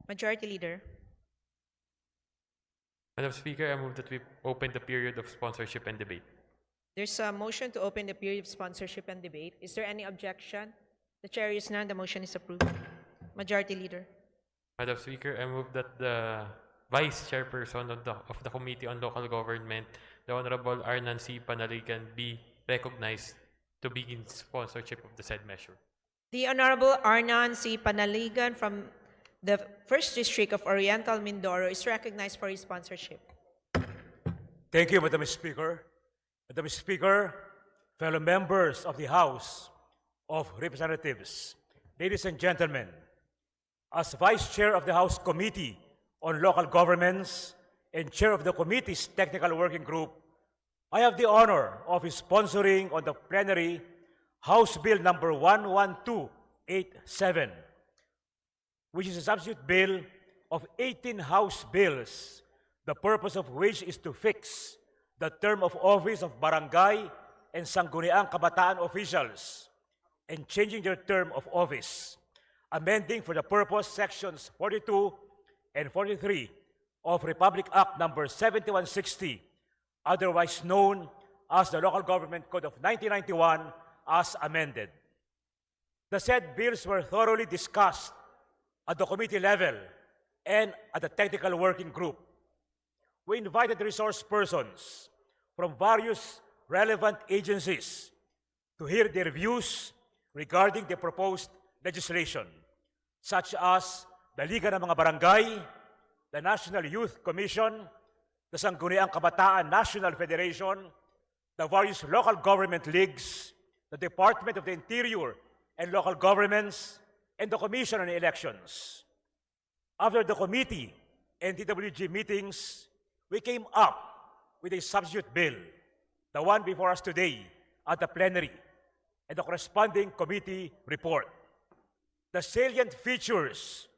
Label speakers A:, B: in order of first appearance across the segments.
A: Majority Leader.
B: Madam Speaker, I move that we open the period of sponsorship and debate.
A: There's a motion to open the period of sponsorship and debate. Is there any objection? The chair is none. The motion is approved. Majority Leader.
B: Madam Speaker, I move that the Vice Chairperson of the Committee on Local Government, the Honorable Arnan C. Panaligan, be recognized to begin sponsorship of the said measure.
A: The Honorable Arnan C. Panaligan from the 1st District of Oriental Mindoro is recognized for his sponsorship.
C: Thank you, Madam Speaker. Madam Speaker, fellow members of the House of Representatives, ladies and gentlemen, as Vice Chair of the House Committee on Local Governments and Chair of the Committee's Technical Working Group, I have the honor of sponsoring on the plenary House Bill number 11287, which is a substitute bill of 18 House bills, the purpose of which is to fix the term of office of barangay and sangguniang kabataan officials and changing their term of office, amending for the purpose sections 42 and 43 of Republic Act number 7160, otherwise known as the Local Government Code of 1991 as amended. The said bills were thoroughly discussed at the committee level and at the technical working group. We invited resource persons from various relevant agencies to hear their views regarding the proposed legislation, such as the Liga ng mga Barangay, the National Youth Commission, the Sangguniang Kabataan National Federation, the various local government leagues, the Department of the Interior and Local Governments, and the Commission on Elections. After the committee and TWG meetings, we came up with a substitute bill, the one before us today at the plenary, and the corresponding committee report. The salient features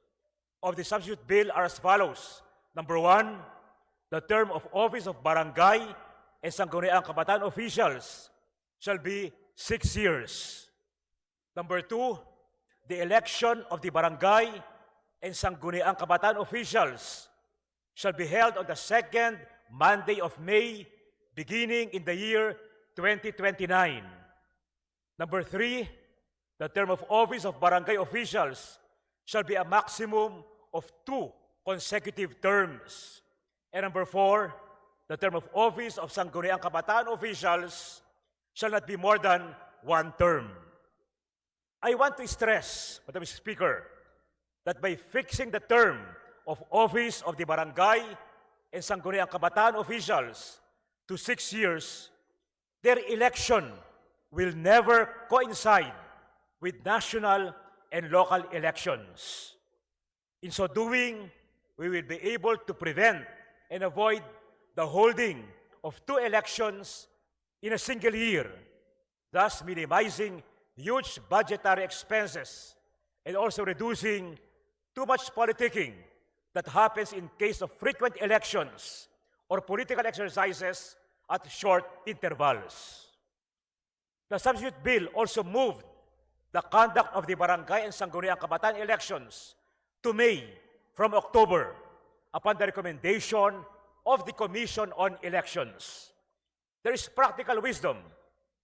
C: of the substitute bill are as follows. Number one, the term of office of barangay and sangguniang kabataan officials shall be 6 years. Number two, the election of the barangay and sangguniang kabataan officials shall be held on the second Monday of May, beginning in the year 2029. Number three, the term of office of barangay officials shall be a maximum of 2 consecutive terms. And number four, the term of office of sangguniang kabataan officials shall not be more than 1 term. I want to stress, Madam Speaker, that by fixing the term of office of the barangay and sangguniang kabataan officials to 6 years, their election will never coincide with national and local elections. In so doing, we will be able to prevent and avoid the holding of 2 elections in a single year, thus minimizing huge budgetary expenses and also reducing too much politicking that happens in case of frequent elections or political exercises at short intervals. The substitute bill also moved the conduct of the barangay and sangguniang kabataan elections to May from October upon the recommendation of the Commission on Elections. There is practical wisdom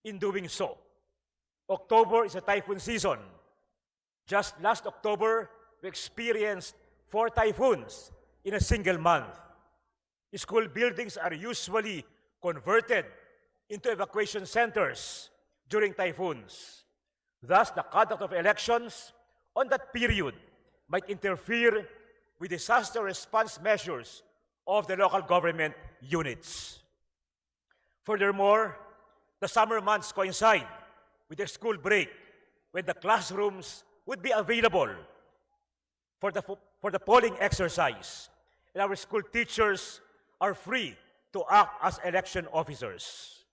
C: in doing so. October is a typhoon season. Just last October, we experienced 4 typhoons in a single month. School buildings are usually converted into evacuation centers during typhoons. Thus, the conduct of elections on that period might interfere with disaster response measures of the local government units. Furthermore, the summer months coincide with the school break when the classrooms would be available for the polling exercise, and our school teachers are free to act as election officers.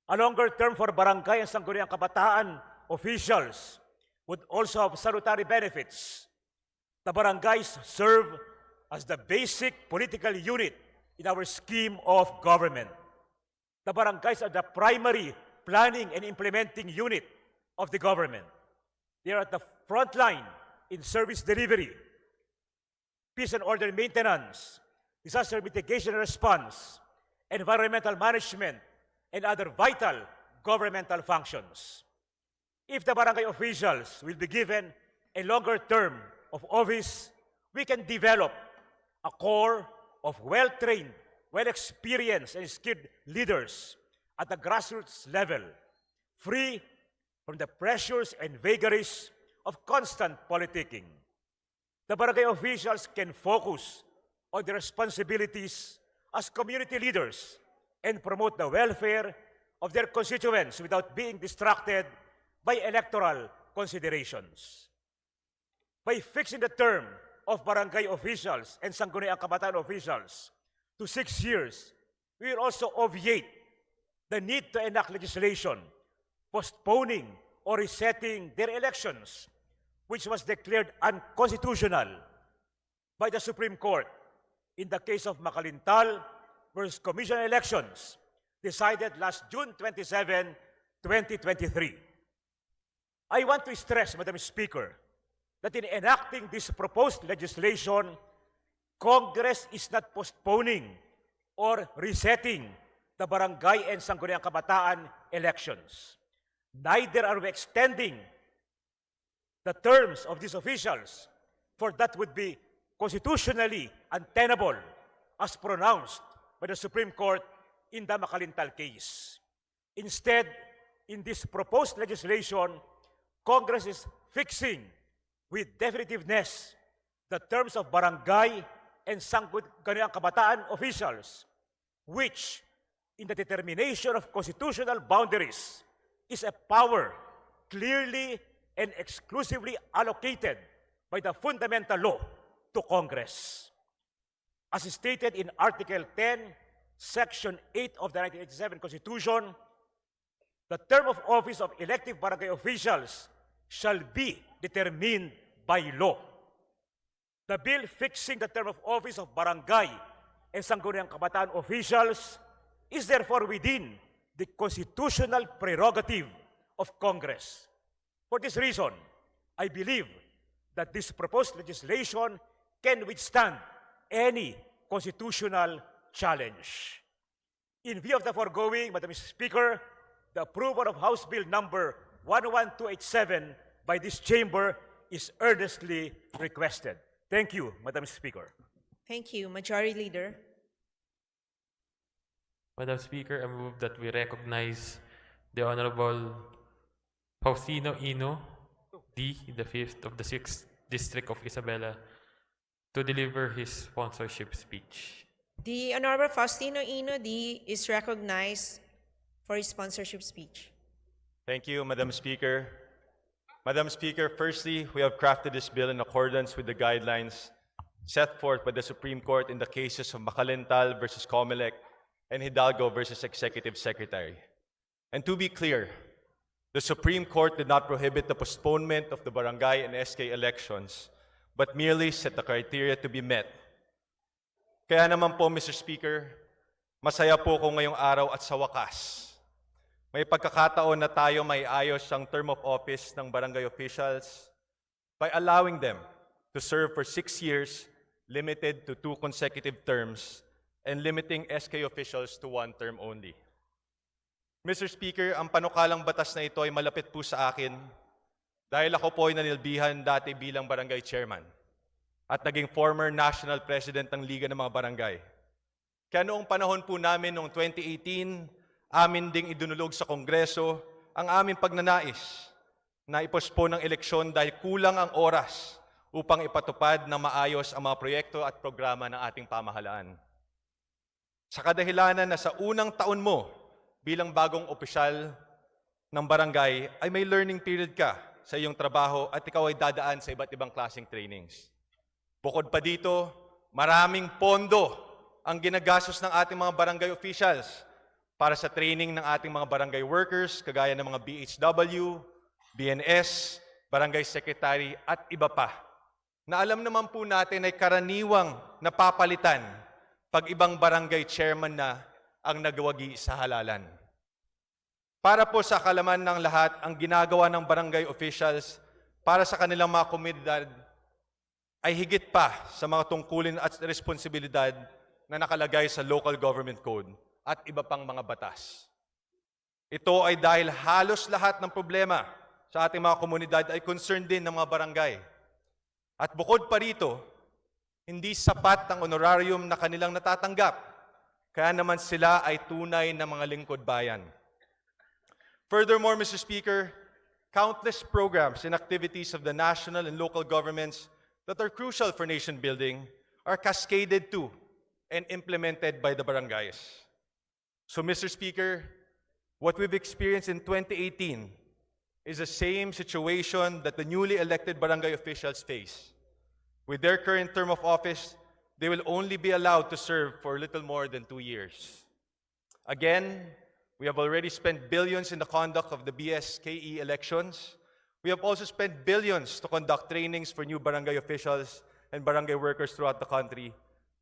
C: A longer term for barangay and sangguniang kabataan officials would also have salutary benefits. The barangays serve as the basic political unit in our scheme of government. The barangays are the primary planning and implementing unit of the government. They are at the front line in service delivery. peace and order maintenance, disaster mitigation and response, environmental management, and other vital governmental functions. If the barangay officials will be given a longer term of office, we can develop a core of well-trained, well-experienced, and skilled leaders at the grassroots level, free from the pressures and vagaries of constant politicking. The barangay officials can focus on their responsibilities as community leaders and promote the welfare of their constituents without being distracted by electoral considerations. By fixing the term of barangay officials and Sangguniang Kabataan officials to 6 years, we will also obviate the need to enact legislation postponing or resetting their elections, which was declared unconstitutional by the Supreme Court in the case of Makalintal versus Commission on Elections, decided last June 27, 2023. I want to stress, Madam Speaker, that in enacting this proposed legislation, Congress is not postponing or resetting the barangay and Sangguniang Kabataan elections. Neither are we extending the terms of these officials, for that would be constitutionally untenable as pronounced by the Supreme Court in the Makalintal case. Instead, in this proposed legislation, Congress is fixing with definitiveness the terms of barangay and Sangguniang Kabataan officials, which, in the determination of constitutional boundaries, is a power clearly and exclusively allocated by the fundamental law to Congress. As stated in Article 10, Section 8 of the 1987 Constitution, the term of office of elective barangay officials shall be determined by law. The bill fixing the term of office of barangay and Sangguniang Kabataan officials is therefore within the constitutional prerogative of Congress. For this reason, I believe that this proposed legislation can withstand any constitutional challenge. In view of the foregoing, Madam Speaker, the approval of House Bill number 11287 by this chamber is earnestly requested. Thank you, Madam Speaker.
A: Thank you. Majority Leader.
B: Madam Speaker, I move that we recognize the Honorable Faustino Ino D, the 5th of the 6th District of Isabela, to deliver his sponsorship speech.
A: The Honorable Faustino Ino D is recognized for his sponsorship speech.
D: Thank you, Madam Speaker. Madam Speaker, firstly, we have crafted this bill in accordance with the guidelines set forth by the Supreme Court in the cases of Makalintal versus Comelec and Hidalgo versus Executive Secretary. And to be clear, the Supreme Court did not prohibit the postponement of the barangay and SK elections, but merely set the criteria to be met. Kaya naman po, Mr. Speaker, masaya po ko ngayong araw at sa wakas. May pagkakataon na tayo may ayos ang term of office ng barangay officials by allowing them to serve for 6 years, limited to 2 consecutive terms, and limiting SK officials to 1 term only. Mr. Speaker, ang panukalang batas na ito ay malapit po sa akin dahil ako po ay nanilbihan dati bilang barangay chairman at naging former national president ng Liga ng mga Barangay. Kaya noong panahon po namin noong 2018, amin ding idunulog sa Kongreso ang aming pagnanais na ipostpone ang eleksyon dahil kulang ang oras upang ipatupad na maayos ang mga proyekto at programa ng ating pamahalaan. Sa kadahilanan na sa unang taon mo bilang bagong opisyal ng barangay ay may learning period ka sa iyong trabaho at ikaw ay dadaan sa iba't ibang klaseng trainings. Bukod pa dito, maraming pondo ang ginagastos ng ating mga barangay officials para sa training ng ating mga barangay workers, kagaya ng mga BHW, BNS, barangay secretary, at iba pa, na alam naman po natin ay karaniwang napapalitan pag ibang barangay chairman na ang nagwagi sa halalan. Para po sa kalaman ng lahat, ang ginagawa ng barangay officials para sa kanilang mga komunidad ay higit pa sa mga tungkulin at responsibilidad na nakalagay sa Local Government Code at iba pang mga batas. Ito ay dahil halos lahat ng problema sa ating mga komunidad ay concern din ng mga barangay. At bukod pa rito, hindi sapat ang honorarium na kanilang natatanggap, kaya naman sila ay tunay na mga lingkod bayan. Furthermore, Mr. Speaker, countless programs and activities of the national and local governments that are crucial for nation building are cascaded to and implemented by the barangays. So, Mr. Speaker, what we've experienced in 2018 is the same situation that the newly elected barangay officials face. With their current term of office, they will only be allowed to serve for little more than 2 years. Again, we have already spent billions in the conduct of the BSKE elections. We have also spent billions to conduct trainings for new barangay officials and barangay workers throughout the country,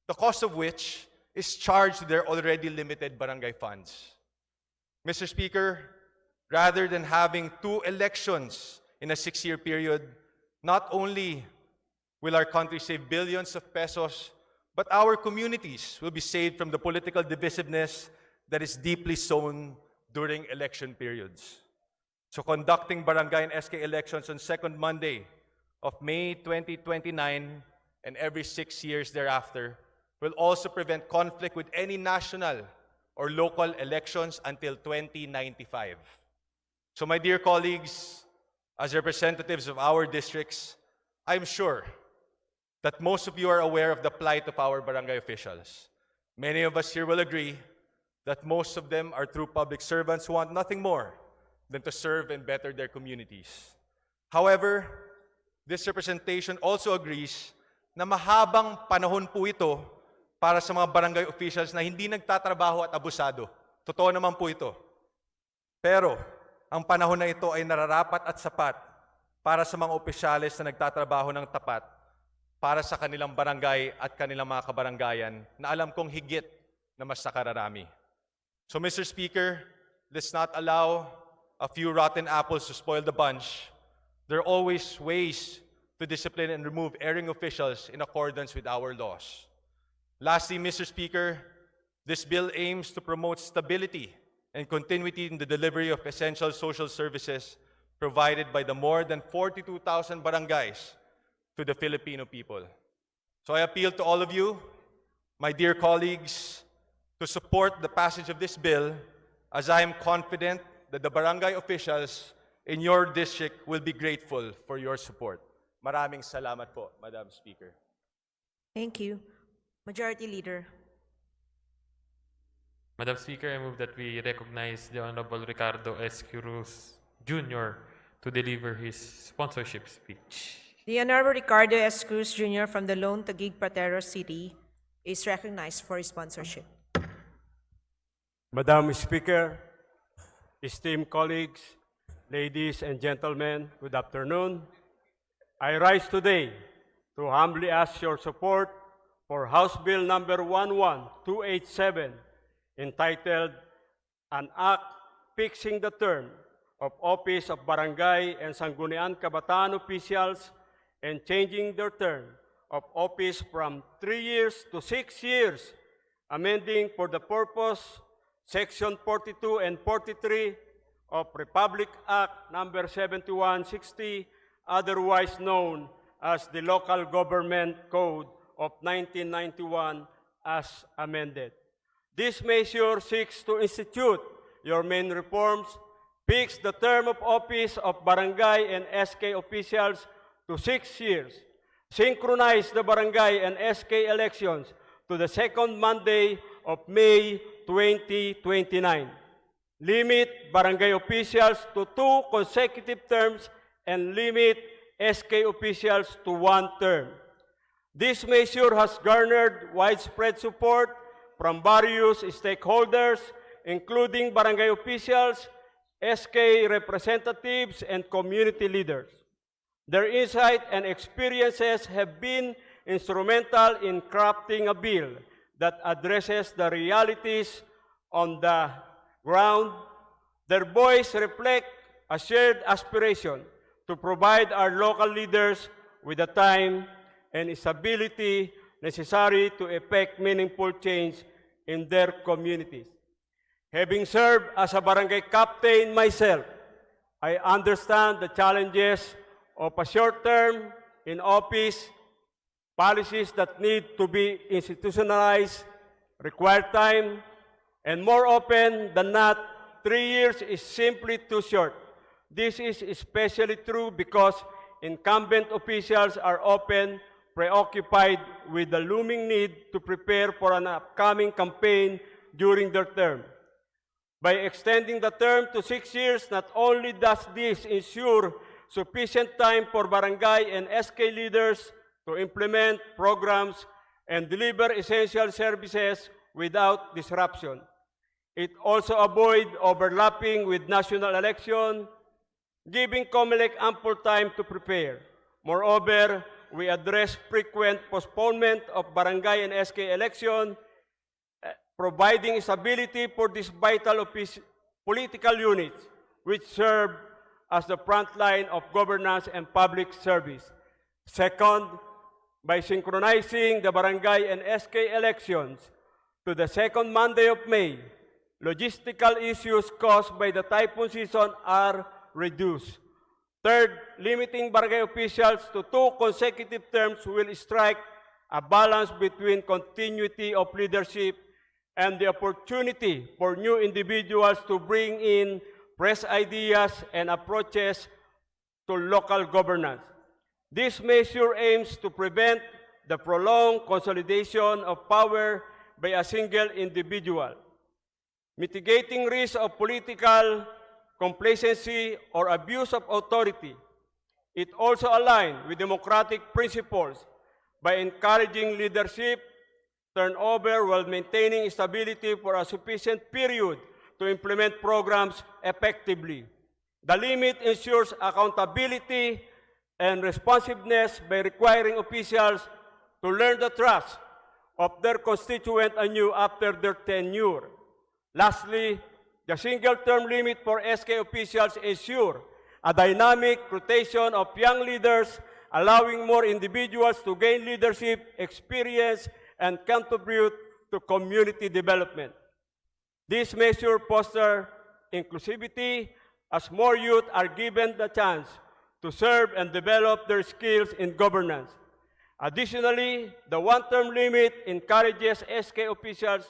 D: the cost of which is charged to their already limited barangay funds. Mr. Speaker, rather than having 2 elections in a 6-year period, not only will our country save billions of pesos, but our communities will be saved from the political divisiveness that is deeply sown during election periods. So conducting barangay and SK elections on second Monday of May 2029 and every 6 years thereafter will also prevent conflict with any national or local elections until 2095. So my dear colleagues, as representatives of our districts, I'm sure that most of you are aware of the plight of our barangay officials. Many of us here will agree that most of them are true public servants who want nothing more than to serve and better their communities. However, this representation also agrees na mahabang panahon po ito para sa mga barangay officials na hindi nagtatrabaho at abusado. Totoo naman po ito. Pero, ang panahon na ito ay nararapat at sapat para sa mga opisyales na nagtatrabaho ng tapat para sa kanilang barangay at kanilang mga kabarangayan na alam kong higit na mas nakararami. So, Mr. Speaker, let's not allow a few rotten apples to spoil the bunch. There are always ways to discipline and remove erring officials in accordance with our laws. Lastly, Mr. Speaker, this bill aims to promote stability and continuity in the delivery of essential social services provided by the more than 42,000 barangays to the Filipino people. So I appeal to all of you, my dear colleagues, to support the passage of this bill, as I am confident that the barangay officials in your district will be grateful for your support. Maraming salamat po, Madam Speaker.
A: Thank you. Majority Leader.
B: Madam Speaker, I move that we recognize the Honorable Ricardo S. Cruz Jr. to deliver his sponsorship speech.
A: The Honorable Ricardo S. Cruz Jr. from the Lone Taguig Patero City is recognized for his sponsorship.
E: Madam Speaker, esteemed colleagues, ladies and gentlemen, good afternoon. I rise today to humbly ask your support for House Bill number 11287, entitled An Act Fixing the Term of Office of Barangay and Sangguniang Kabataan Officials and Changing their term of office from 3 years to 6 years, amending for the purpose Section 42 and 43 of Republic Act number 7160, otherwise known as the Local Government Code of 1991 as amended. This measure seeks to institute your main reforms, fix the term of office of barangay and SK officials to 6 years, synchronize the barangay and SK elections to the second Monday of May 2029, limit barangay officials to 2 consecutive terms, and limit SK officials to 1 term. This measure has garnered widespread support from various stakeholders, including barangay officials, SK representatives, and community leaders. Their insight and experiences have been instrumental in crafting a bill that addresses the realities on the ground. Their voice reflects a shared aspiration to provide our local leaders with the time, and stability necessary to effect meaningful change in their communities. Having served as a barangay captain myself, I understand the challenges of a short term in office, policies that need to be institutionalized, require time, and more often than not, 3 years is simply too short. This is especially true because incumbent officials are often preoccupied with the looming need to prepare for an upcoming campaign during their term. By extending the term to 6 years, not only does this ensure sufficient time for barangay and SK leaders to implement programs and deliver essential services without disruption. It also avoids overlapping with national election, giving COMELEC ample time to prepare. Moreover, we address frequent postponement of barangay and SK election, providing stability for these vital political units, which serve as the front line of governance and public service. Second, by synchronizing the barangay and SK elections to the second Monday of May, logistical issues caused by the typhoon season are reduced. Third, limiting barangay officials to 2 consecutive terms will strike a balance between continuity of leadership and the opportunity for new individuals to bring in fresh ideas and approaches to local governance. This measure aims to prevent the prolonged consolidation of power by a single individual, mitigating risk of political complacency or abuse of authority. It also aligns with democratic principles by encouraging leadership turnover while maintaining stability for a sufficient period to implement programs effectively. The limit ensures accountability and responsiveness by requiring officials to learn the trust of their constituent anew after their tenure. Lastly, the single-term limit for SK officials ensure a dynamic rotation of young leaders, allowing more individuals to gain leadership experience and contribute to community development. This measure fosters inclusivity as more youth are given the chance to serve and develop their skills in governance. Additionally, the one-term limit encourages SK officials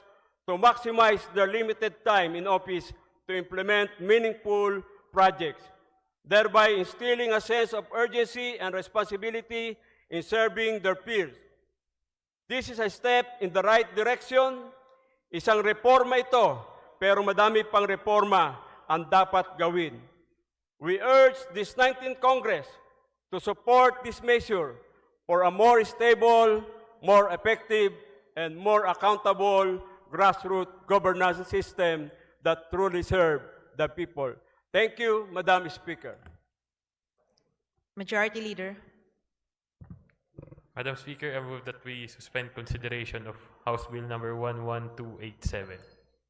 E: to maximize their limited time in office to implement meaningful projects, thereby instilling a sense of urgency and responsibility in serving their peers. This is a step in the right direction. Isang reforma ito, pero madami pang reforma ang dapat gawin. We urge this 19th Congress to support this measure for a more stable, more effective, and more accountable grassroots governance system that truly serve the people. Thank you, Madam Speaker.
A: Majority Leader.
B: Madam Speaker, I move that we suspend consideration of House Bill number 11287.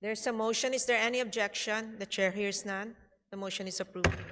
A: There's a motion. Is there any objection? The chair hears none. The motion is approved.